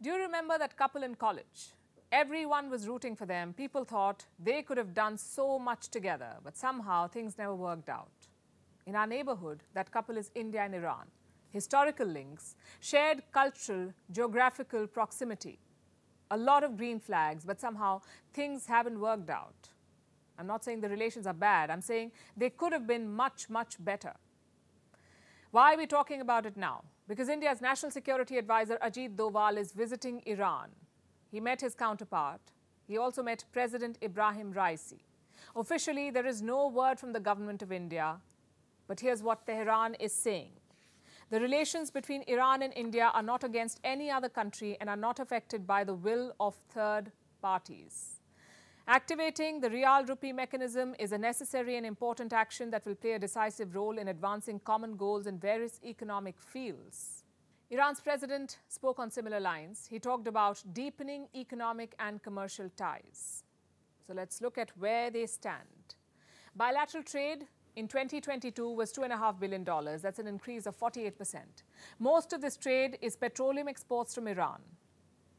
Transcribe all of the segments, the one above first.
Do you remember that couple in college? Everyone was rooting for them. People thought they could have done so much together, but somehow things never worked out. In our neighborhood, that couple is India and Iran. Historical links, shared cultural, geographical proximity. A lot of green flags, but somehow things haven't worked out. I'm not saying the relations are bad. I'm saying they could have been much, much better. Why are we talking about it now? Because India's National Security Advisor Ajit Doval is visiting Iran. He met his counterpart. He also met President Ebrahim Raisi. Officially, there is no word from the government of India, but here's what Tehran is saying. The relations between Iran and India are not against any other country and are not affected by the will of third parties. Activating the Riyal-Rupee mechanism is a necessary and important action that will play a decisive role in advancing common goals in various economic fields. Iran's president spoke on similar lines. He talked about deepening economic and commercial ties. So let's look at where they stand. Bilateral trade in 2022 was $2.5 billion. That's an increase of 48%. Most of this trade is petroleum exports from Iran.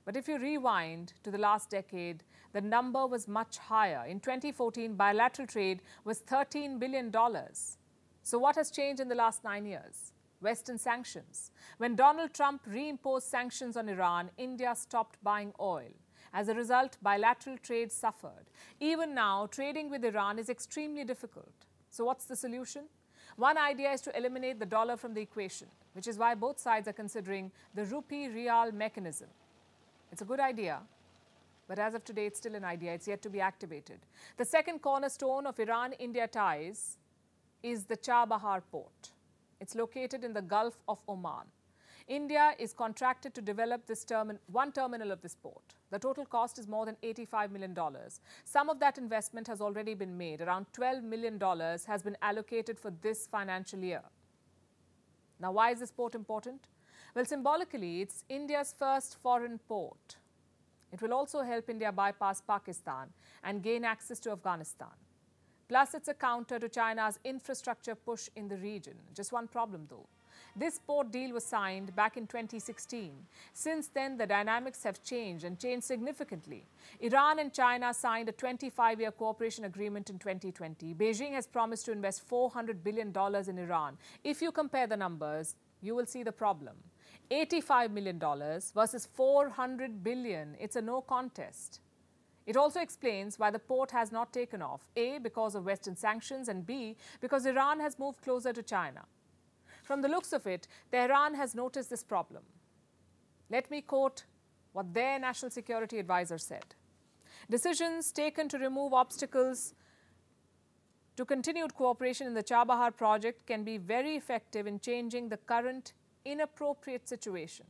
But if you rewind to the last decade, the number was much higher. In 2014, bilateral trade was $13 billion. So what has changed in the last 9 years? Western sanctions. When Donald Trump reimposed sanctions on Iran, India stopped buying oil. As a result, bilateral trade suffered. Even now, trading with Iran is extremely difficult. So what's the solution? One idea is to eliminate the dollar from the equation, which is why both sides are considering the rupee-rial mechanism. It's a good idea, but as of today, it's still an idea. It's yet to be activated. The second cornerstone of Iran-India ties is the Chabahar port. It's located in the Gulf of Oman. India is contracted to develop this one terminal of this port. The total cost is more than $85 million. Some of that investment has already been made. Around $12 million has been allocated for this financial year. Now, why is this port important? Well, symbolically, it's India's first foreign port. It will also help India bypass Pakistan and gain access to Afghanistan. Plus, it's a counter to China's infrastructure push in the region. Just one problem, though. This port deal was signed back in 2016. Since then, the dynamics have changed and changed significantly. Iran and China signed a 25-year cooperation agreement in 2020. Beijing has promised to invest $400 billion in Iran. If you compare the numbers, you will see the problem. $85 million versus $400 billion. It's a no contest. It also explains why the port has not taken off. A, because of Western sanctions, and B, because Iran has moved closer to China. From the looks of it, Tehran has noticed this problem. Let me quote what their national security advisor said. Decisions taken to remove obstacles to continued cooperation in the Chabahar project can be very effective in changing the current inappropriate situation.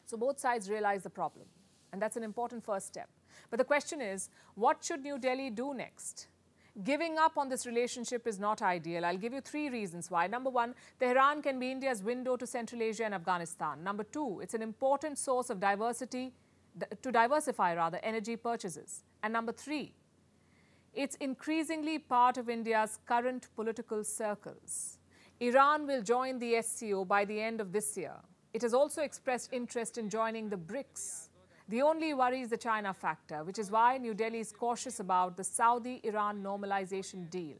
So both sides realize the problem, and that's an important first step. But the question is, what should New Delhi do next? Giving up on this relationship is not ideal. I'll give you 3 reasons why. Number 1, Tehran can be India's window to Central Asia and Afghanistan. Number 2, it's an important source of diversify energy purchases. And number 3, it's increasingly part of India's current political circles. Iran will join the SCO by the end of this year. It has also expressed interest in joining the BRICS. The only worry is the China factor, which is why New Delhi is cautious about the Saudi-Iran normalization deal.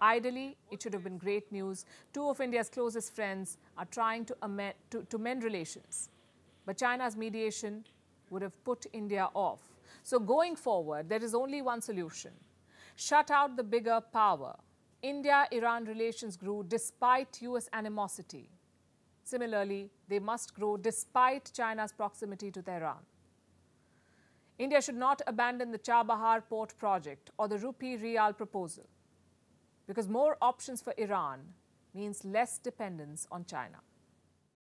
Ideally, it should have been great news. 2 of India's closest friends are trying to mend relations. But China's mediation would have put India off. So going forward, there is only one solution. Shut out the bigger power. India-Iran relations grew despite US animosity. Similarly, they must grow despite China's proximity to Tehran. India should not abandon the Chabahar port project or the rupee-rial proposal, because more options for Iran means less dependence on China.